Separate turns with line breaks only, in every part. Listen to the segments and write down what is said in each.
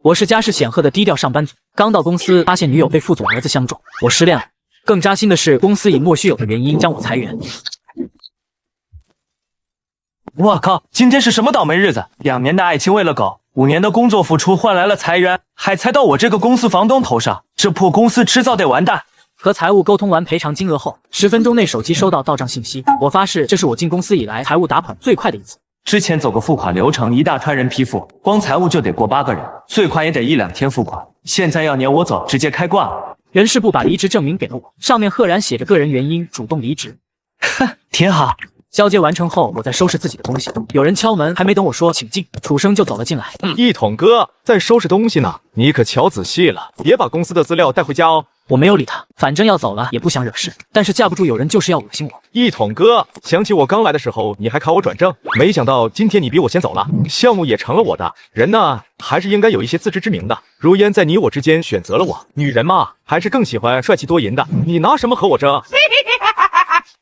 我是家世显赫的低调上班族，刚到公司发现女友被副总儿子相中，我失恋了。更扎心的是，公司以莫须有的原因将我裁员。
我靠，今天是什么倒霉日子？2年的爱情喂了狗，5年的工作付出换来了裁员，还裁到我这个公司房东头上，这破公司迟早得完蛋。
和财务沟通完赔偿金额后，10分钟内手机收到到账信息，我发誓这是我进公司以来财务打款最快的一次。
之前走个付款流程，一大串人批复，光财务就得过8个人，最快也得1-2天付款。现在要撵我走，直接开挂了。
人事部把离职证明给了我，上面赫然写着个人原因，主动离职。
哼，挺好。
交接完成后，我在收拾自己的东西，有人敲门，还没等我说请进，楚生就走了进来。
一统哥在收拾东西呢，你可瞧仔细了，别把公司的资料带回家哦。
我没有理他，反正要走了也不想惹事，但是架不住有人就是要恶心我。
一统哥，想起我刚来的时候你还考我转正，没想到今天你比我先走了，项目也成了我的。人呢，还是应该有一些自知之明的。如烟在你我之间选择了我，女人嘛，还是更喜欢帅气多银的，你拿什么和我争？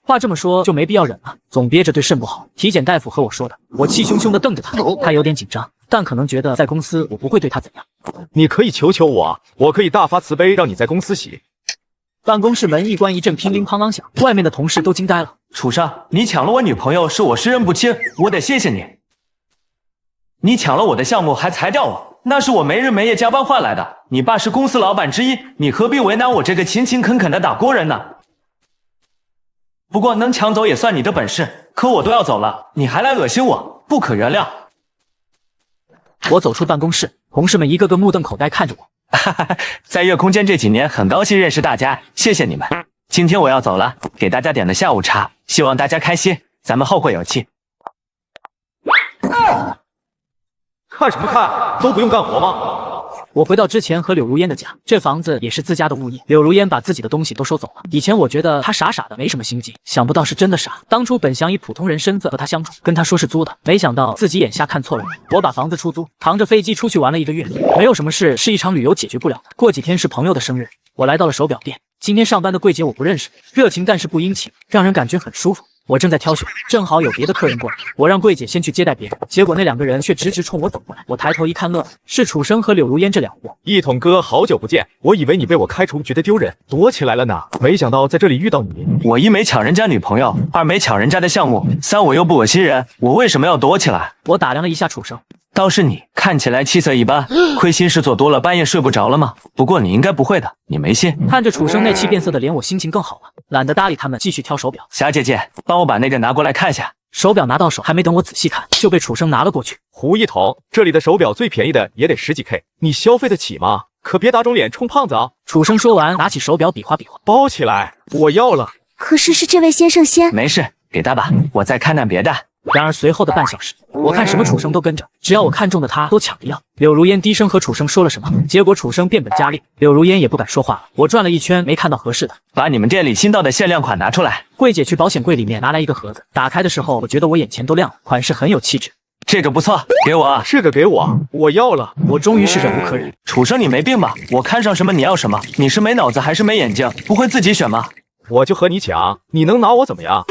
话这么说就没必要忍了，总憋着对肾不好。体检大夫和我说的，我气汹汹地瞪着他，他有点紧张，但可能觉得在公司我不会对他怎样。
你可以求求我，我可以大发慈悲让你在公司洗。
办公室门一关，一阵乒铃乓啷响，外面的同事都惊呆了。
楚生，你抢了我女朋友，是我识人不清，我得谢谢你。你抢了我的项目还裁掉我，那是我没日没夜加班换来的。你爸是公司老板之一，你何必为难我这个勤勤恳恳的打工人呢？不过能抢走也算你的本事，可我都要走了，你还来恶心我，不可原谅。
我走出办公室，同事们一个个目瞪口呆看着我。
在月空间这几年，很高兴认识大家，谢谢你们。今天我要走了，给大家点了下午茶，希望大家开心，咱们后会有期。
看什么看？都不用干活吗？
我回到之前和柳如烟的家，这房子也是自家的物业。柳如烟把自己的东西都收走了。以前我觉得她傻傻的，没什么心机，想不到是真的傻。当初本想以普通人身份和她相处，跟她说是租的，没想到自己眼下看错了人。我把房子出租，扛着飞机出去玩了1个月，没有什么事是一场旅游解决不了的。过几天是朋友的生日，我来到了手表店。今天上班的柜姐我不认识，热情但是不殷勤，让人感觉很舒服。我正在挑选，正好有别的客人过来，我让柜姐先去接待别人，结果那2个人却直直冲我走过来。我抬头一看，乐了，是楚生和柳如烟这2货。
一统哥，好久不见，我以为你被我开除觉得丢人，躲起来了呢，没想到在这里遇到你。
我1没抢人家女朋友，2没抢人家的项目，3我又不恶心人，我为什么要躲起来？
我打量了一下楚生，
倒是你看起来气色一般，亏心事做多了，半夜睡不着了吗？不过你应该不会的，你没信。
看着楚生那气变色的脸，我心情更好了，懒得搭理他们，继续挑手表。
霞姐姐，帮我把那个拿过来看下。
手表拿到手，还没等我仔细看，就被楚生拿了过去。
胡一统，这里的手表最便宜的也得10几 K， 你消费得起吗？可别打肿脸充胖子啊！
楚生说完，拿起手表比划比划，
包起来，我要了。
可是这位先生先……
没事，给他吧，我再看看别的。
然而随后的半小时，我看什么楚生都跟着，只要我看中的他都抢着要。柳如烟低声和楚生说了什么，结果楚生变本加厉，柳如烟也不敢说话了。我转了一圈没看到合适的，
把你们店里新到的限量款拿出来。
柜姐去保险柜里面拿来一个盒子，打开的时候我觉得我眼前都亮了，款式很有气质。
这个不错，给我。
这个给我，我要了。
我终于是忍无可忍。
楚生，你没病吧？我看上什么你要什么，你是没脑子还是没眼睛？不会自己选吗？
我就和你抢，你能拿我怎么样？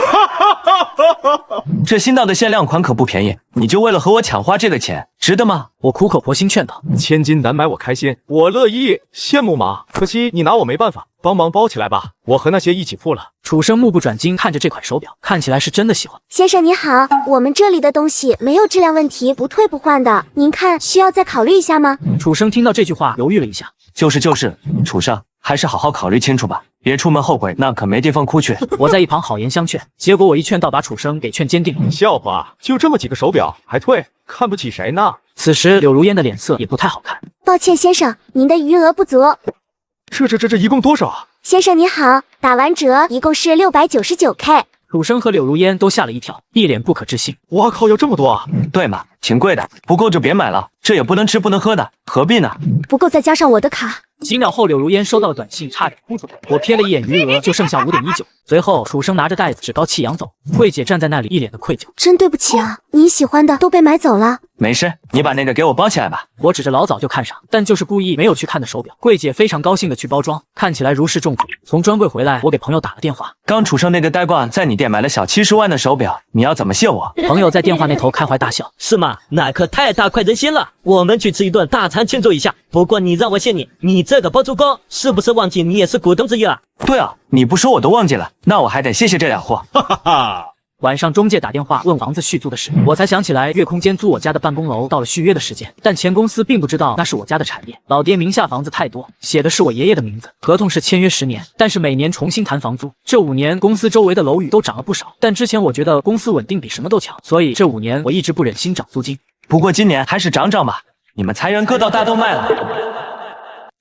这新到的限量款可不便宜，你就为了和我抢花这个钱，值得吗？
我苦口婆心劝道，
千金难买我开心，我乐意，羡慕吗？可惜你拿我没办法，帮忙包起来吧，我和那些一起付了。
楚生目不转睛看着这款手表，看起来是真的喜欢。
先生你好，我们这里的东西没有质量问题，不退不换的，您看需要再考虑一下吗？
楚生听到这句话犹豫了一下，
就是，楚生还是好好考虑清楚吧，别出门后悔，那可没地方哭去。
我在一旁好言相劝，结果我一劝倒把楚生给劝坚定了。
笑话，就这么几个手表还退，看不起谁呢？
此时柳如烟的脸色也不太好看。
抱歉先生，您的余额不足。
这一共多少啊？
先生你好，打完折一共是699 K。
楚生和柳如烟都吓了一跳，一脸不可置信。
哇靠，要这么多啊？
对嘛，挺贵的，不够就别买了，这也不能吃不能喝的，何必呢？
不够再加上我的卡。
几秒后，柳如烟收到了短信，差点哭出来。我瞥了一眼余额，就剩下5.19。随后，楚生拿着袋子趾高气扬走，柜姐站在那里，一脸的愧疚。
真对不起啊，您喜欢的都被买走了，
没事，你把那个给我包起来吧。
我指着老早就看上，但就是故意没有去看的手表。柜姐非常高兴的去包装，看起来如释重负。从专柜回来，我给朋友打了电话，
刚楚生那个呆瓜在你店买了小70万的手表，你要怎么谢我？
朋友在电话那头开怀大笑，
是吗？那可太大快人心了，我们去吃一顿大餐庆祝一下。不过你让我谢你这个包租公是不是忘记你也是股东之一了？
对啊，你不说我都忘记了，那我还得谢谢这俩货。
哈哈哈。
晚上中介打电话问房子续租的事，我才想起来月空间租我家的办公楼到了续约的时间，但前公司并不知道那是我家的产业。老爹名下房子太多，写的是我爷爷的名字，合同是签约10年，但是每年重新谈房租。这5年公司周围的楼宇都涨了不少，但之前我觉得公司稳定比什么都强，所以这5年我一直不忍心涨租金。
不过今年还是涨吧，你们裁员割到大动脉了。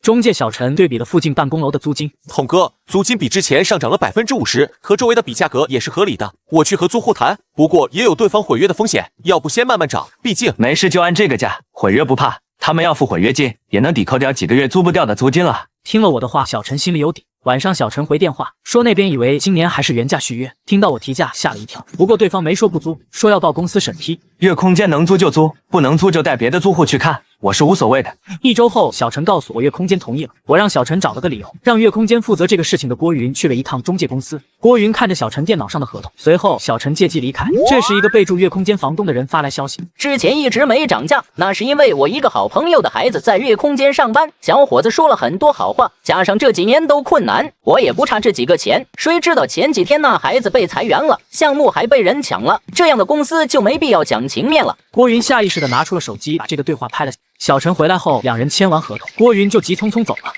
中介小陈对比了附近办公楼的租金，
统哥，租金比之前上涨了50%，和周围的比价格也是合理的。我去和租户谈，不过也有对方毁约的风险，要不先慢慢涨，毕竟
没事就按这个价，毁约不怕，他们要付毁约金，也能抵扣掉几个月租不掉的租金了。
听了我的话，小陈心里有底。晚上小陈回电话说那边以为今年还是原价续约，听到我提价吓了一跳，不过对方没说不租，说要报公司审批。
月空间能租就租，不能租就带别的租户去看，我是无所谓的。
1周后，小陈告诉我月空间同意了，我让小陈找了个理由，让月空间负责这个事情的郭云去了一趟中介公司。郭云看着小陈电脑上的合同，随后小陈借机离开。这时一个备注月空间房东的人发来消息，
之前一直没涨价，那是因为我一个好朋友的孩子在月空间上班，小伙子说了很多好话，加上这几年都困难，我也不差这几个钱。谁知道前几天那孩子被裁员了，项目还被人抢了，这样的公司就没必要讲情面了。
郭云下意识地拿出了手机，把这个对话拍了。小陈回来后，两人签完合同，郭云就急匆匆走了。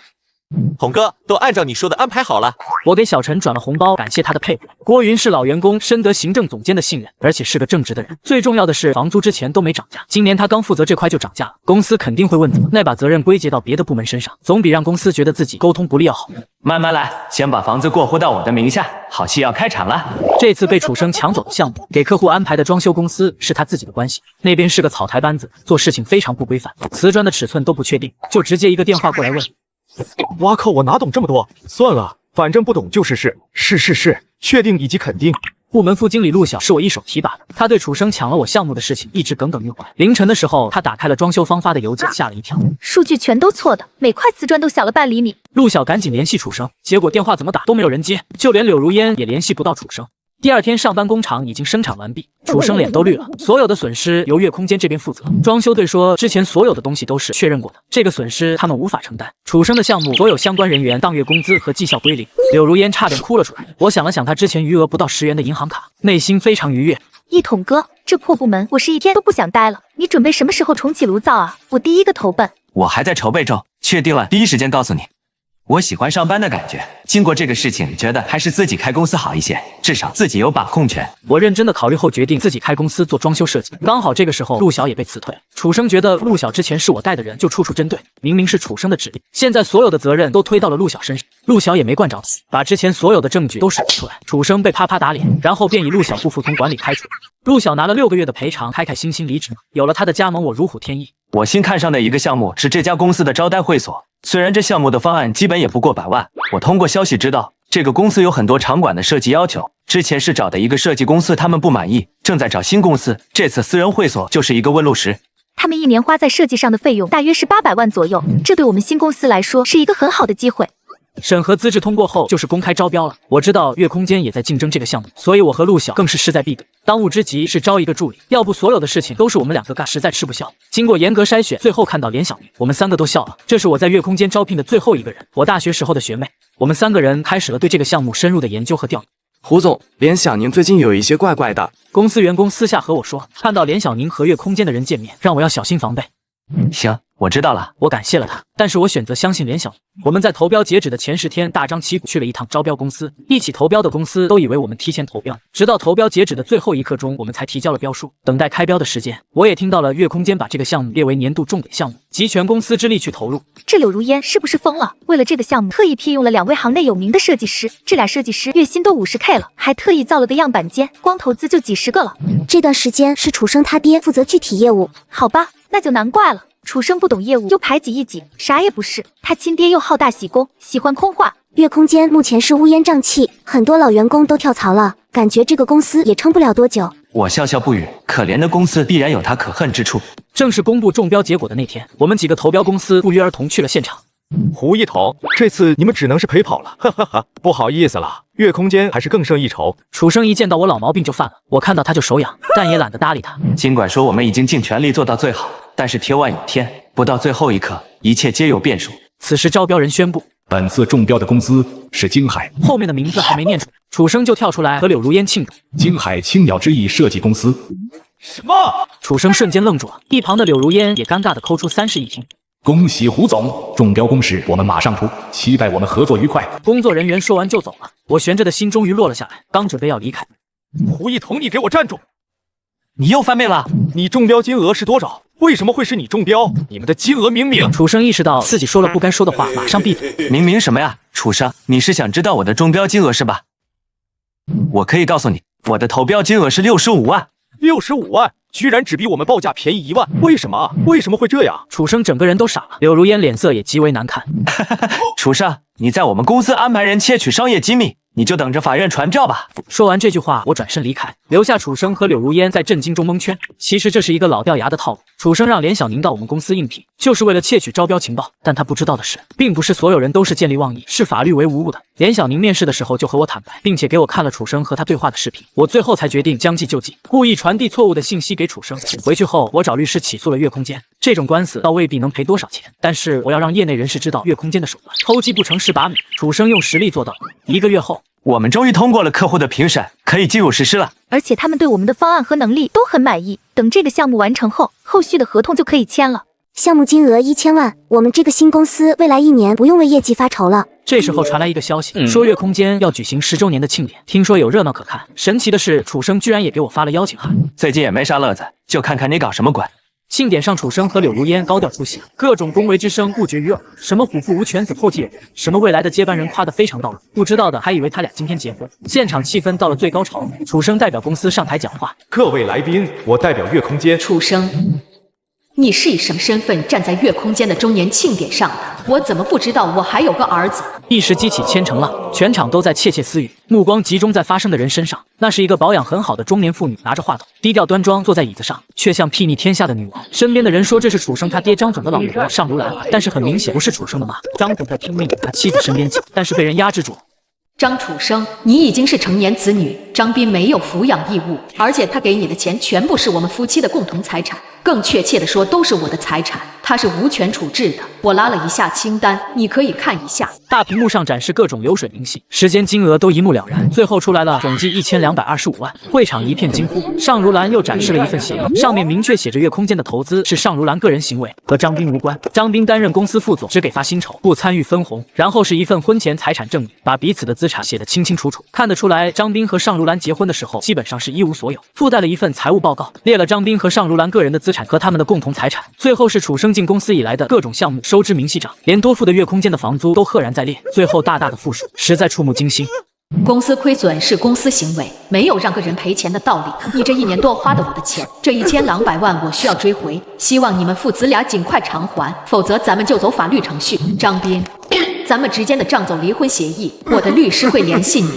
统哥都按照你说的安排好了。
我给小陈转了红包，感谢他的配合。郭云是老员工，深得行政总监的信任，而且是个正直的人。最重要的是，房租之前都没涨价，今年他刚负责这块就涨价了，公司肯定会问责，那把责任归结到别的部门身上，总比让公司觉得自己沟通不利要好。
慢慢来，先把房子过户到我的名下，好戏要开场了。
这次被楚生抢走的项目，给客户安排的装修公司是他自己的关系，那边是个草台班子，做事情非常不规范，瓷砖的尺寸都不确定，就直接一个电话过来问。
哇靠，我哪懂这么多？算了，反正不懂就试试。是，确定以及肯定。
部门副经理陆晓是我一手提拔的，他对楚生抢了我项目的事情一直耿耿于怀。凌晨的时候，他打开了装修方发的邮件，吓了一跳，
数据全都错的，每块瓷砖都小了半厘米。
陆晓赶紧联系楚生，结果电话怎么打都没有人接，就连柳如烟也联系不到楚生。第二天上班，工厂已经生产完毕，楚生脸都绿了。所有的损失由月空间这边负责。装修队说，之前所有的东西都是确认过的，这个损失他们无法承担。楚生的项目所有相关人员当月工资和绩效归零。柳如烟差点哭了出来。我想了想，他之前余额不到10元的银行卡，内心非常愉悦。
一统哥，这破部门我是一天都不想待了。你准备什么时候重启炉灶啊？我第一个投奔。
我还在筹备中，确定了第一时间告诉你。我喜欢上班的感觉，经过这个事情，觉得还是自己开公司好一些，至少自己有把控权。
我认真的考虑后，决定自己开公司做装修设计。刚好这个时候，陆晓也被辞退了。楚生觉得陆晓之前是我带的人，就处处针对，明明是楚生的指令，现在所有的责任都推到了陆晓身上。陆晓也没惯着死，把之前所有的证据都使出来。楚生被啪啪打脸，然后便以陆晓不服从管理开除。陆晓拿了6个月的赔偿，开开心心离职。有了他的加盟，我如虎添翼。
我新看上的一个项目是这家公司的招待会所，虽然这项目的方案基本也不过100万，我通过消息知道，这个公司有很多场馆的设计要求，之前是找的一个设计公司，他们不满意，正在找新公司，这次私人会所就是一个问路石。
他们一年花在设计上的费用大约是800万左右，这对我们新公司来说是一个很好的机会。
审核资质通过后就是公开招标了。我知道月空间也在竞争这个项目，所以我和陆晓更是势在必得。当务之急是招一个助理，要不所有的事情都是我们2个干，实在吃不消。经过严格筛选，最后看到连小明，我们3个都笑了。这是我在月空间招聘的最后一个人，我大学时候的学妹。我们3个人开始了对这个项目深入的研究和调研。
胡总，连小宁最近有一些怪怪的。
公司员工私下和我说，看到连小宁和月空间的人见面，让我要小心防备。
行，我知道了。
我感谢了他，但是我选择相信连小明。我们在投标截止的前10天大张旗鼓去了一趟招标公司，一起投标的公司都以为我们提前投标，直到投标截止的最后1刻钟，我们才提交了标书，等待开标的时间。我也听到了月空间把这个项目列为年度重点项目，集全公司之力去投入。
这柳如烟是不是疯了？为了这个项目，特意聘用了2位行内有名的设计师，这俩设计师月薪都50K 了，还特意造了个样板间，光投资就几10个了。
这段时间是楚生他爹负责具体业务。
好吧，那就难怪了。楚生不懂业务，又排挤一己，啥也不是。他亲爹又好大喜功，喜欢空话。
月空间目前是乌烟瘴气，很多老员工都跳槽了，感觉这个公司也撑不了多久。
我笑笑不语，可怜的公司必然有他可恨之处。
正式公布中标结果的那天，我们几个投标公司不约而同去了现场。
胡一统，这次你们只能是陪跑了，哈哈哈，不好意思了，月空间还是更胜一筹。
楚生一见到我老毛病就犯了，我看到他就手痒，但也懒得搭理他。
尽管说我们已经尽全力做到最好，但是天外有天，不到最后一刻，一切皆有变数。
此时招标人宣布，
本次中标的公司是京海，
后面的名字还没念出，楚生就跳出来和柳如烟庆祝。
京海青鸟之翼设计公司。
什么？
楚生瞬间愣住了，一旁的柳如烟也尴尬地抠出30亿听。
恭喜胡总，中标公示我们马上出，期待我们合作愉快。
工作人员说完就走了，我悬着的心终于落了下来，刚准备要离开。
胡一统，你给我站住！
你又翻倍了？
你中标金额是多少？为什么会是你中标？你们的金额明明……
楚生意识到自己说了不该说的话，马上闭嘴。
明明什么呀？楚生，你是想知道我的中标金额是吧？我可以告诉你，我的投标金额是65万。
65万，居然只比我们报价便宜1万，为什么？为什么会这样？
楚生整个人都傻了，柳如烟脸色也极为难看。
楚生，你在我们公司安排人窃取商业机密，你就等着法院传票吧。
说完这句话，我转身离开，留下楚生和柳如烟在震惊中蒙圈。其实这是一个老掉牙的套路，楚生让连小宁到我们公司应聘，就是为了窃取招标情报。但他不知道的是，并不是所有人都是见利忘义、视法律为无物的。连小宁面试的时候就和我坦白，并且给我看了楚生和他对话的视频，我最后才决定将计就计，故意传递错误的信息给楚生。回去后，我找律师起诉了月空间。这种官司倒未必能赔多少钱，但是我要让业内人士知道月空间的手段，偷鸡不成蚀把米。楚生用实力做到了。1个月后，
我们终于通过了客户的评审，可以进入实施了。
而且他们对我们的方案和能力都很满意。等这个项目完成后，后续的合同就可以签了。
项目金额1000万，我们这个新公司未来1年不用为业绩发愁了。
这时候传来一个消息，说月空间要举行10周年的庆典，听说有热闹可看。神奇的是，楚生居然也给我发了邀请函。
最近也没啥乐子，就看看你搞什么鬼。
庆典上，楚生和柳如烟高调出席，各种恭维之声不绝于耳。什么虎父无犬子后继有人，什么未来的接班人夸得非常到位，不知道的还以为他俩今天结婚。现场气氛到了最高潮，楚生代表公司上台讲话。
各位来宾，我代表月空间。
楚生，你是以什么身份站在月空间的周年庆典上的？我怎么不知道我还有个儿子？
一时激起千层浪，全场都在窃窃私语，目光集中在发声的人身上。那是一个保养很好的中年妇女，拿着话筒，低调端庄坐在椅子上，却像睥睨天下的女王。身边的人说这是楚生他爹张总的老婆尚如兰，但是很明显不是楚生的妈。张总在拼命与他妻子身边挤，但是被人压制住。
张楚生，你已经是成年子女，张斌没有抚养义务，而且他给你的钱全部是我们夫妻的共同财产，更确切的说都是我的财产，他是无权处置的。我拉了一下清单，你可以看一下。
大屏幕上展示各种流水明细，时间金额都一目了然，最后出来了总计1225万，会场一片惊呼。尚如兰又展示了一份协议，上面明确写着月空间的投资是尚如兰个人行为，和张斌无关。张斌担任公司副总，只给发薪酬，不参与分红。然后是一份婚前财产证明，把彼此的资产写得清清楚楚，看得出来张斌和尚如兰结婚的时候基本上是一无所有。附带了一份财务报告，列了张斌和尚如兰个人的资产和他们的共同财产。最后是楚生进公司以来的各种项目收支明细账，连多付的月空间的房租都赫然在列，最后大大的负数，实在触目惊心。
公司亏损是公司行为，没有让个人赔钱的道理。你这1年多花的我的钱，这1200万我需要追回，希望你们父子俩尽快偿还，否则咱们就走法律程序。张斌，咱们之间的账走离婚协议，我的律师会联系你。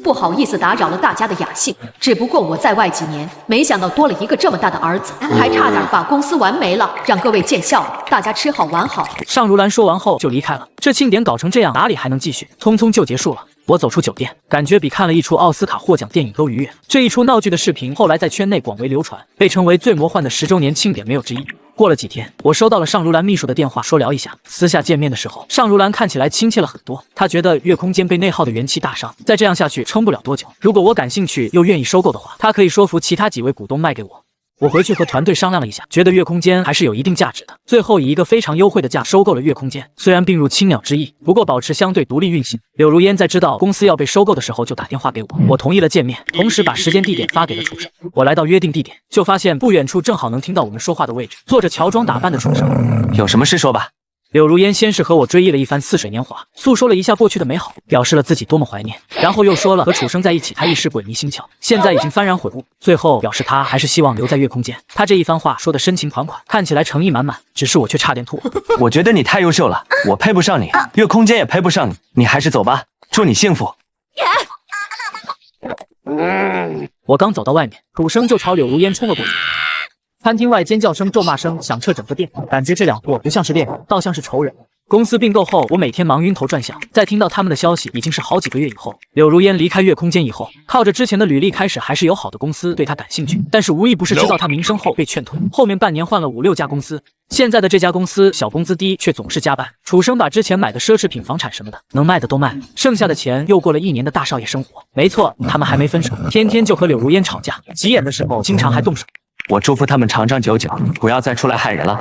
不好意思打扰了大家的雅兴，只不过我在外几年，没想到多了一个这么大的儿子，还差点把公司玩没了，让各位见笑了，大家吃好玩好。
尚如兰说完后就离开了，这庆典搞成这样，哪里还能继续？匆匆就结束了。我走出酒店，感觉比看了一出奥斯卡获奖电影都愉悦。这一出闹剧的视频后来在圈内广为流传，被称为最魔幻的10周年庆典没有之一。过了几天，我收到了尚如兰秘书的电话，说聊一下。私下见面的时候，尚如兰看起来亲切了很多。她觉得月空间被内耗的元气大伤，再这样下去撑不了多久。如果我感兴趣又愿意收购的话，她可以说服其他几位股东卖给我。我回去和团队商量了一下，觉得月空间还是有一定价值的，最后以一个非常优惠的价收购了月空间。虽然并入青鸟之翼，不过保持相对独立运行。柳如烟在知道公司要被收购的时候就打电话给我，我同意了见面，同时把时间地点发给了楚生。我来到约定地点，就发现不远处正好能听到我们说话的位置，坐着乔装打扮的楚生。
有什么事说吧。
柳如烟先是和我追忆了一番似水年华，诉说了一下过去的美好，表示了自己多么怀念，然后又说了和楚生在一起他一时鬼迷心窍，现在已经幡然悔悟，最后表示他还是希望留在月空间。他这一番话说的深情款款，看起来诚意满满，只是我却差点吐。
我觉得你太优秀了，我配不上你，月空间也配不上你，你还是走吧，祝你幸福。
我刚走到外面，楚生就朝柳如烟冲了过去。餐厅外尖叫声、咒骂声响彻整个店，感觉这两货不像是恋人，倒像是仇人。公司并购后，我每天忙晕头转向，在听到他们的消息已经是好几个月以后。柳如烟离开月空间以后，靠着之前的履历，开始还是有好的公司对他感兴趣，但是无一不是知道他名声后被劝退。后面半年换了5、6家公司，现在的这家公司小工资低，却总是加班。楚生把之前买的奢侈品、房产什么的能卖的都卖了，剩下的钱又过了1年的大少爷生活。没错，他们还没分手，天天就和柳如烟吵架，急眼的时候经常还动手。
我祝福他们长长久久，不要再出来害人了。